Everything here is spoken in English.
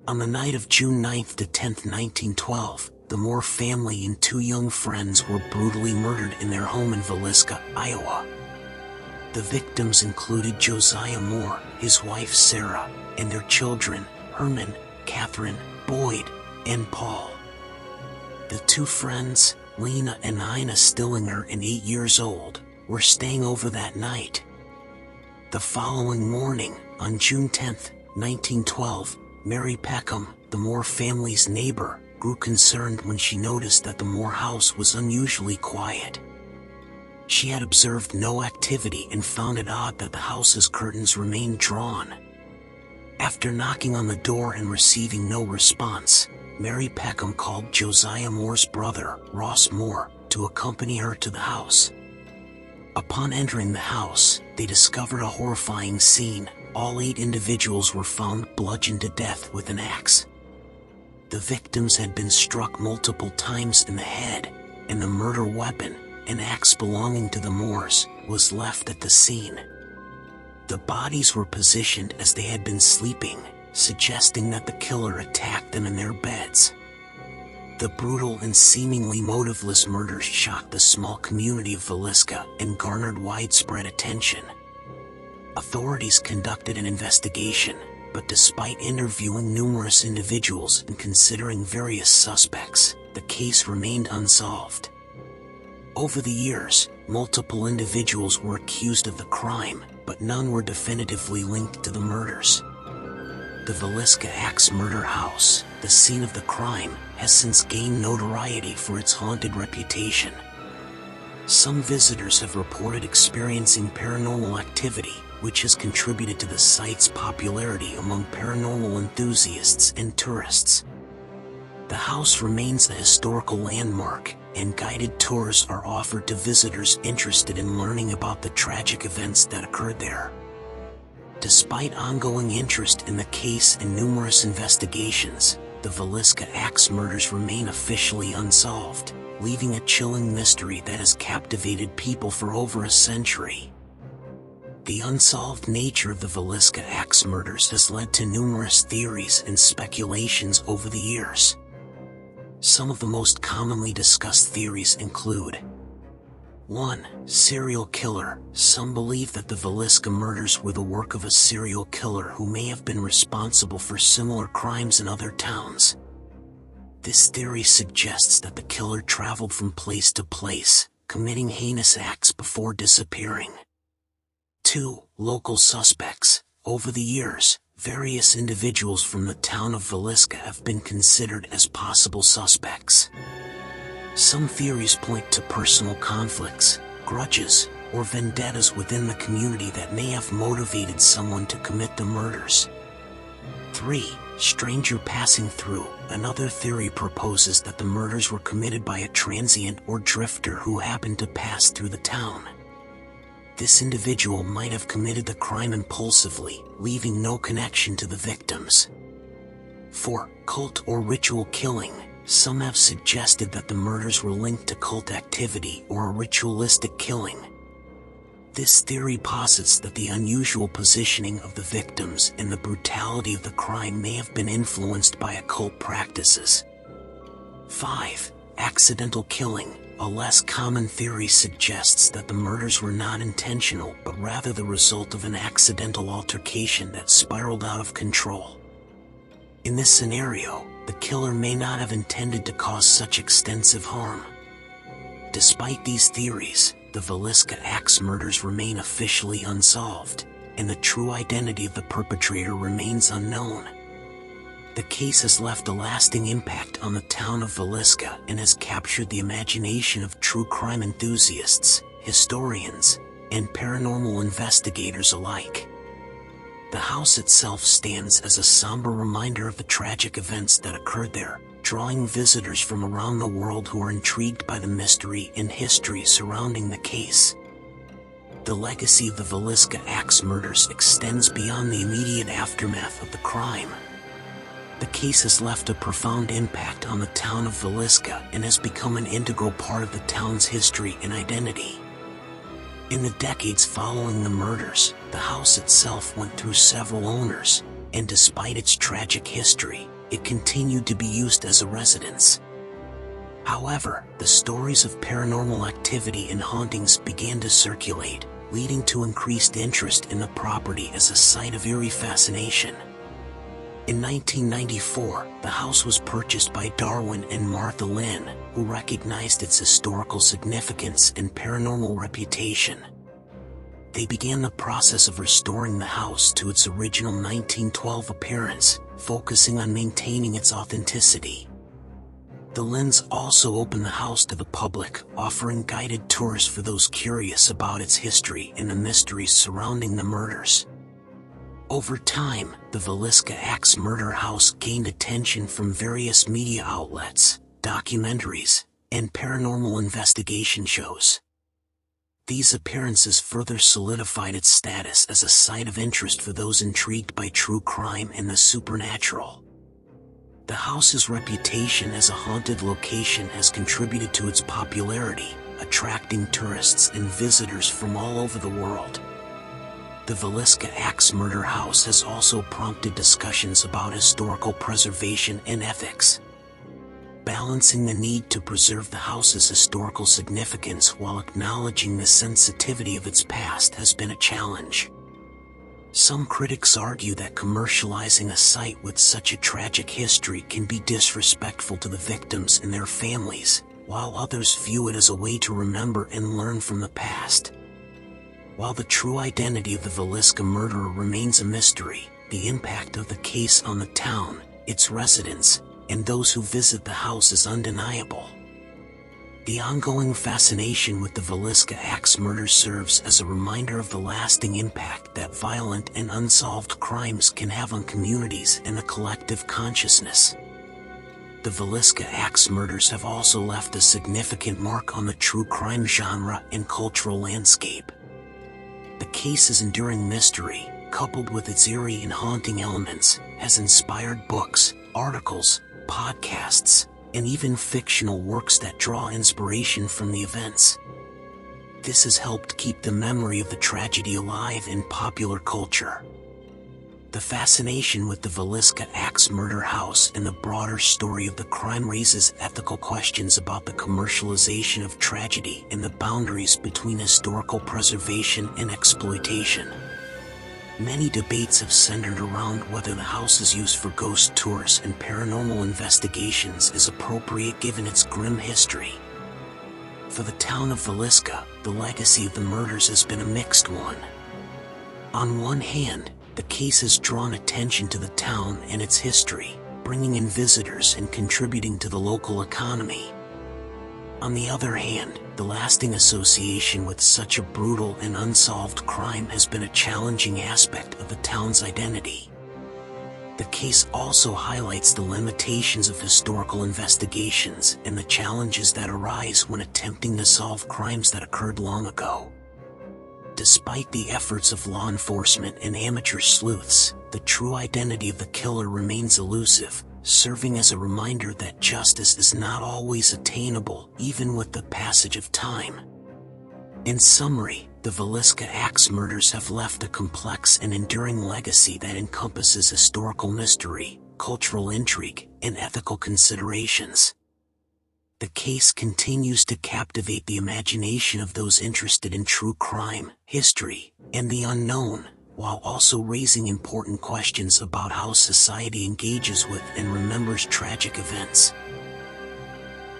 On the night of June 9th to 10th, 1912, the Moore family and two young friends were brutally murdered in their home in Villisca, Iowa. The victims included Josiah Moore, his wife Sarah, and their children, Herman, Katherine, Boyd, and Paul. The two friends, Lena and Ina Stillinger and 8 years old, were staying over that night. The following morning, on June 10, 1912, Mary Peckham, the Moore family's neighbor, grew concerned when she noticed that the Moore house was unusually quiet. She had observed no activity and found it odd that the house's curtains remained drawn. After knocking on the door and receiving no response, Mary Peckham called Josiah Moore's brother, Ross Moore, to accompany her to the house. Upon entering the house, they discovered a horrifying scene. All 8 individuals were found bludgeoned to death with an axe. The victims had been struck multiple times in the head, and the murder weapon, an axe belonging to the Moores, was left at the scene. The bodies were positioned as they had been sleeping, suggesting that the killer attacked them in their beds. The brutal and seemingly motiveless murders shocked the small community of Villisca and garnered widespread attention. Authorities conducted an investigation, but despite interviewing numerous individuals and considering various suspects, the case remained unsolved. Over the years, multiple individuals were accused of the crime, but none were definitively linked to the murders. The Villisca Axe Murder House, the scene of the crime, has since gained notoriety for its haunted reputation. Some visitors have reported experiencing paranormal activity, which has contributed to the site's popularity among paranormal enthusiasts and tourists. The house remains a historical landmark, and guided tours are offered to visitors interested in learning about the tragic events that occurred there. Despite ongoing interest in the case and numerous investigations, the Villisca Axe murders remain officially unsolved, leaving a chilling mystery that has captivated people for over a century. The unsolved nature of the Villisca Axe murders has led to numerous theories and speculations over the years. Some of the most commonly discussed theories include: 1. Serial killer. Some believe that the Villisca murders were the work of a serial killer who may have been responsible for similar crimes in other towns. This theory suggests that the killer traveled from place to place, committing heinous acts before disappearing. 2. Local suspects. Over the years, various individuals from the town of Villisca have been considered as possible suspects. Some theories point to personal conflicts, grudges, or vendettas within the community that may have motivated someone to commit the murders. 3. Stranger passing through. Another theory proposes that the murders were committed by a transient or drifter who happened to pass through the town. This individual might have committed the crime impulsively, leaving no connection to the victims. 4. Cult or ritual killing. Some have suggested that the murders were linked to cult activity or a ritualistic killing. This theory posits that the unusual positioning of the victims and the brutality of the crime may have been influenced by occult practices. 5. Accidental killing. A less common theory suggests that the murders were not intentional but rather the result of an accidental altercation that spiraled out of control. In this scenario, the killer may not have intended to cause such extensive harm. Despite these theories, the Villisca Axe murders remain officially unsolved, and the true identity of the perpetrator remains unknown. The case has left a lasting impact on the town of Villisca and has captured the imagination of true crime enthusiasts, historians, and paranormal investigators alike. The house itself stands as a somber reminder of the tragic events that occurred there, drawing visitors from around the world who are intrigued by the mystery and history surrounding the case. The legacy of the Villisca Axe murders extends beyond the immediate aftermath of the crime. The case has left a profound impact on the town of Villisca and has become an integral part of the town's history and identity. In the decades following the murders, the house itself went through several owners, and despite its tragic history, it continued to be used as a residence. However, the stories of paranormal activity and hauntings began to circulate, leading to increased interest in the property as a site of eerie fascination. In 1994, the house was purchased by Darwin and Martha Lynn, who recognized its historical significance and paranormal reputation. They began the process of restoring the house to its original 1912 appearance, focusing on maintaining its authenticity. The Lynns also opened the house to the public, offering guided tours for those curious about its history and the mysteries surrounding the murders. Over time, the Villisca Axe Murder House gained attention from various media outlets, documentaries, and paranormal investigation shows. These appearances further solidified its status as a site of interest for those intrigued by true crime and the supernatural. The house's reputation as a haunted location has contributed to its popularity, attracting tourists and visitors from all over the world. The Villisca Axe Murder House has also prompted discussions about historical preservation and ethics. Balancing the need to preserve the house's historical significance while acknowledging the sensitivity of its past has been a challenge. Some critics argue that commercializing a site with such a tragic history can be disrespectful to the victims and their families, while others view it as a way to remember and learn from the past. While the true identity of the Villisca murderer remains a mystery, the impact of the case on the town, its residents, and those who visit the house is undeniable. The ongoing fascination with the Villisca Axe murder serves as a reminder of the lasting impact that violent and unsolved crimes can have on communities and the collective consciousness. The Villisca Axe murders have also left a significant mark on the true crime genre and cultural landscape. The case's enduring mystery, coupled with its eerie and haunting elements, has inspired books, articles, podcasts, and even fictional works that draw inspiration from the events. This has helped keep the memory of the tragedy alive in popular culture. The fascination with the Villisca Axe Murder House and the broader story of the crime raises ethical questions about the commercialization of tragedy and the boundaries between historical preservation and exploitation. Many debates have centered around whether the house's use for ghost tours and paranormal investigations is appropriate given its grim history. For the town of Villisca, the legacy of the murders has been a mixed one. On one hand, the case has drawn attention to the town and its history, bringing in visitors and contributing to the local economy. On the other hand, the lasting association with such a brutal and unsolved crime has been a challenging aspect of the town's identity. The case also highlights the limitations of historical investigations and the challenges that arise when attempting to solve crimes that occurred long ago. Despite the efforts of law enforcement and amateur sleuths, the true identity of the killer remains elusive, serving as a reminder that justice is not always attainable, even with the passage of time. In summary, the Villisca Axe murders have left a complex and enduring legacy that encompasses historical mystery, cultural intrigue, and ethical considerations. The case continues to captivate the imagination of those interested in true crime, history, and the unknown, while also raising important questions about how society engages with and remembers tragic events.